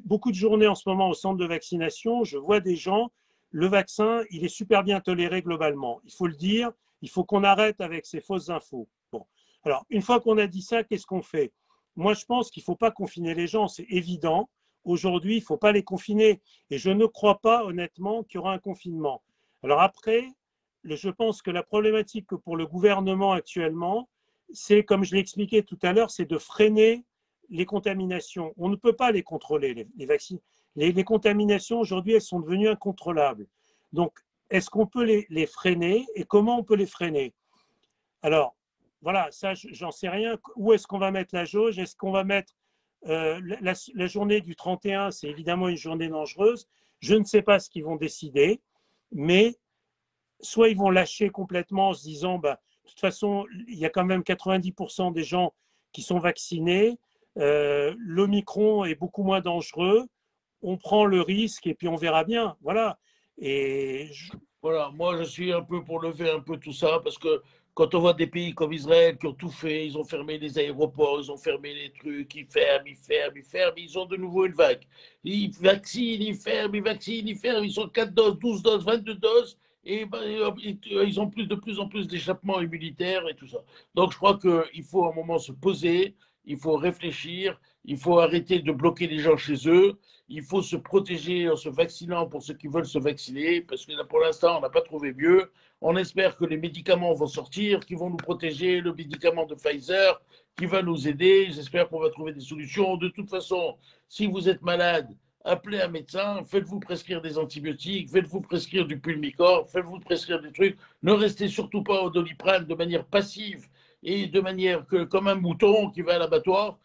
beaucoup de journées en ce moment au centre de vaccination, je vois des gens, le vaccin, il est super bien toléré globalement. Il faut le dire, il faut qu'on arrête avec ces fausses infos. Bon, alors, une fois qu'on a dit ça, qu'est-ce qu'on fait? Moi, je pense qu'il ne faut pas confiner les gens, c'est évident. Aujourd'hui, il ne faut pas les confiner. Et je ne crois pas, honnêtement, qu'il y aura un confinement. Alors après, je pense que la problématique pour le gouvernement actuellement, c'est, comme je l'ai expliqué tout à l'heure, c'est de freiner les contaminations. On ne peut pas les contrôler, les vaccins. Les contaminations, aujourd'hui, elles sont devenues incontrôlables. Donc, est-ce qu'on peut les freiner et comment on peut les freiner? Alors, voilà, ça, j'en sais rien. Où est-ce qu'on va mettre la jauge? Est-ce qu'on va mettre la journée du 31? C'est évidemment une journée dangereuse. Je ne sais pas ce qu'ils vont décider, mais soit ils vont lâcher complètement en se disant, bah, de toute façon, il y a quand même 90% des gens qui sont vaccinés, l'Omicron est beaucoup moins dangereux, on prend le risque et puis on verra bien. Voilà. Et Voilà, moi je suis un peu pour lever un peu tout ça parce que quand on voit des pays comme Israël qui ont tout fait, ils ont fermé les aéroports, ils ont fermé les trucs, ils ferment, ils ferment, ils ferment, ils ont de nouveau une vague. Ils vaccinent, ils ferment, ils vaccinent, ils ferment, ils sont 4 doses, 12 doses, 22 doses et ben, ils ont de plus en plus d'échappements immunitaires et tout ça. Donc je crois qu'il faut à un moment se poser, il faut réfléchir, il faut arrêter de bloquer les gens chez eux. Il faut se protéger en se vaccinant pour ceux qui veulent se vacciner, parce que là, pour l'instant, on n'a pas trouvé mieux. On espère que les médicaments vont sortir, qui vont nous protéger, le médicament de Pfizer, qui va nous aider. J'espère qu'on va trouver des solutions. De toute façon, si vous êtes malade, appelez un médecin, faites-vous prescrire des antibiotiques, faites-vous prescrire du pulmicor, faites-vous prescrire des trucs. Ne restez surtout pas au Doliprane de manière passive et de manière que, comme un mouton qui va à l'abattoir.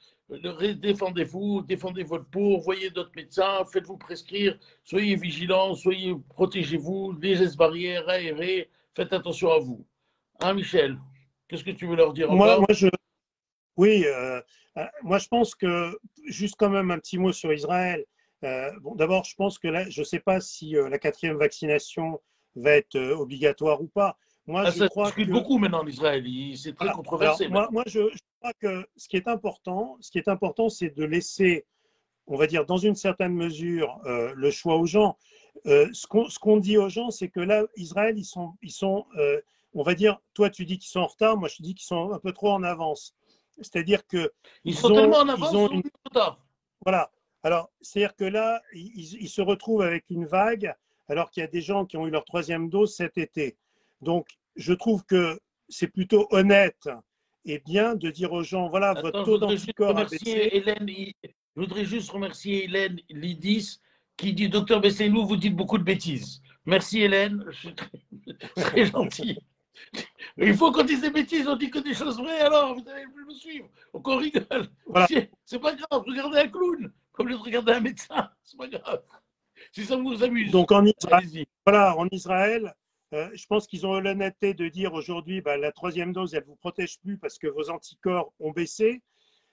Défendez-vous, défendez votre peau, voyez d'autres médecins, faites-vous prescrire, soyez vigilants, soyez, protégez-vous, les gestes barrières, aérés, faites attention à vous. Hein, Michel? Qu'est-ce que tu veux leur dire moi, encore? moi, je, oui, moi je pense que, juste quand même un petit mot sur Israël. Bon, d'abord, je pense que là, je ne sais pas si la quatrième vaccination va être obligatoire ou pas. Moi, Ah, je ça se crois discute que beaucoup maintenant en Israël, c'est très voilà. Alors, controversé moi, maintenant. moi je crois que ce qui est important, c'est de laisser, on va dire, dans une certaine mesure, le choix aux gens. Ce qu'on dit aux gens, c'est que là, Israël, on va dire, toi, tu dis qu'ils sont en retard, moi, je dis qu'ils sont un peu trop en avance. C'est-à-dire que Ils sont tellement en avance, ils une, sont trop tard. voilà. Alors, c'est-à-dire que là, ils se retrouvent avec une vague, alors qu'il y a des gens qui ont eu leur troisième dose cet été. Donc, je trouve que c'est plutôt honnête et bien de dire aux gens, voilà, votre Attends, taux d'anticorps a baissé. Je voudrais juste remercier Hélène Lidis qui dit Docteur Bessénou, vous dites beaucoup de bêtises. Merci Hélène, je suis très gentil. Il faut qu'on dise des bêtises, on dit que des choses vraies, alors vous allez plus me suivre. Donc on rigole. Voilà. C'est pas grave, regardez un clown, comme de regarder un médecin, c'est pas grave. Si ça vous amuse, Donc, allez-y. En Israël, je pense qu'ils ont l'honnêteté de dire aujourd'hui, bah, la troisième dose, elle ne vous protège plus parce que vos anticorps ont baissé.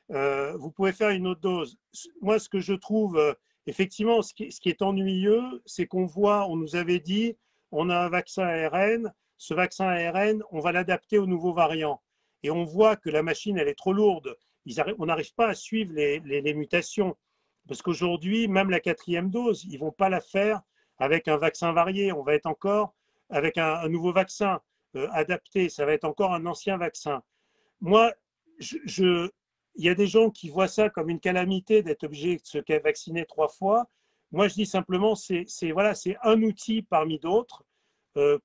Vous pouvez faire une autre dose. Moi, ce que je trouve, effectivement, ce qui est ennuyeux, c'est qu'on voit, on nous avait dit, on a un vaccin ARN, ce vaccin ARN, on va l'adapter aux nouveaux variants. Et on voit que la machine, elle est trop lourde. On n'arrive pas à suivre les mutations. Parce qu'aujourd'hui, même la quatrième dose, ils ne vont pas la faire avec un vaccin varié. On va être encore avec un nouveau vaccin adapté. Ça va être encore un ancien vaccin. Moi, il y a des gens qui voient ça comme une calamité d'être obligé de se vacciner 3 fois. Moi, je dis simplement, voilà, c'est un outil parmi d'autres.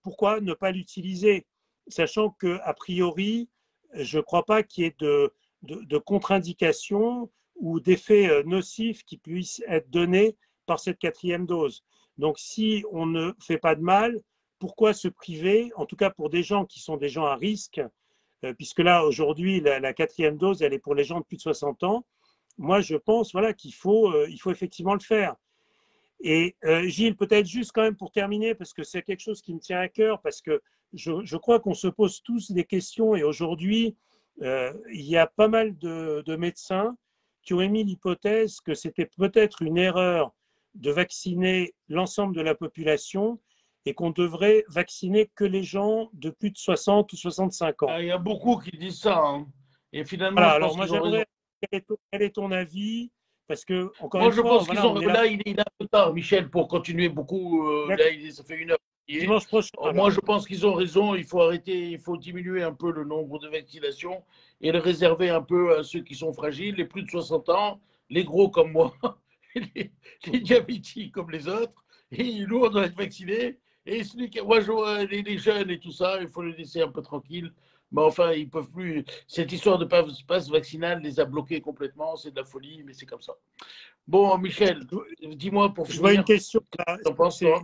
Pourquoi ne pas l'utiliser? Sachant qu'a priori, je ne crois pas qu'il y ait de contre-indications ou d'effets nocifs qui puissent être donnés par cette quatrième dose. Donc, si on ne fait pas de mal, pourquoi se priver, en tout cas pour des gens qui sont des gens à risque, puisque là, aujourd'hui, la quatrième dose, elle est pour les gens de plus de 60 ans. Moi, je pense voilà, qu'il faut, il faut effectivement le faire. Et Gilles, peut-être juste quand même pour terminer, parce que c'est quelque chose qui me tient à cœur, parce que je crois qu'on se pose tous des questions et aujourd'hui, il y a pas mal de médecins qui ont émis l'hypothèse que c'était peut-être une erreur de vacciner l'ensemble de la population et qu'on devrait vacciner que les gens de plus de 60 ou 65 ans. Ah, il y a beaucoup qui disent ça, hein. Et finalement, Voilà, je alors pense moi qu'ils ont raison. j'aimerais, quel est ton avis? Parce que, encore Moi, une je fois, pense qu'ils voilà, ont. on est là Là, il est un peu tard, Michel, pour continuer beaucoup. Là, ça fait 1 heure. dimanche prochain Moi, alors. je pense qu'ils ont raison. Il faut arrêter, il faut diminuer un peu le nombre de vaccinations et le réserver un peu à ceux qui sont fragiles, les plus de 60 ans, les gros comme moi, les diabétiques comme les autres. Et nous, on doit être vaccinés. Et celui qui, moi, je vois les jeunes et tout ça, il faut les laisser un peu tranquilles. Mais enfin, ils peuvent plus. Cette histoire de passe vaccinal les a bloqués complètement. C'est de la folie, mais c'est comme ça. Bon, Michel, dis-moi pour Je vois une finir. question là, T'en penses quoi?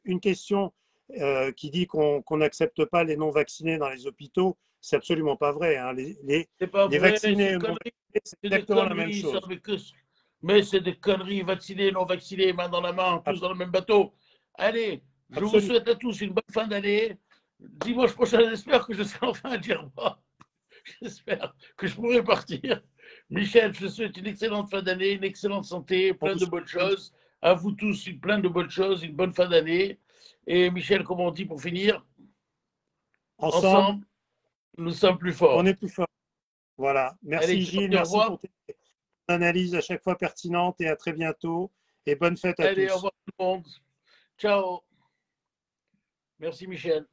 une question qui dit qu'on n'accepte pas les non-vaccinés dans les hôpitaux. C'est absolument pas vrai, hein. C'est pas Les vrai, vaccinés c'est et non conneries. vaccinés, c'est C'est des exactement la même conneries, ça, chose. mais c'est des conneries. Vaccinés, non vaccinés, main dans la main, tous dans le même bateau. Allez, je vous Absolument. souhaite à tous une bonne fin d'année. Dimanche prochain, j'espère que je serai enfin à dire moi. J'espère que je pourrai partir. Michel, je te souhaite une excellente fin d'année, une excellente santé, plein de bonnes choses. À vous tous, plein de bonnes choses, une bonne fin d'année. Et Michel, comment on dit pour finir? Ensemble, Ensemble, nous sommes plus on forts. est plus fort. Voilà. Allez, Merci Gilles, au merci revoir. pour tes analyses à chaque fois pertinentes et à très bientôt. Et bonne fête à Allez, au tous. revoir tout le monde. Ciao. Merci Michel.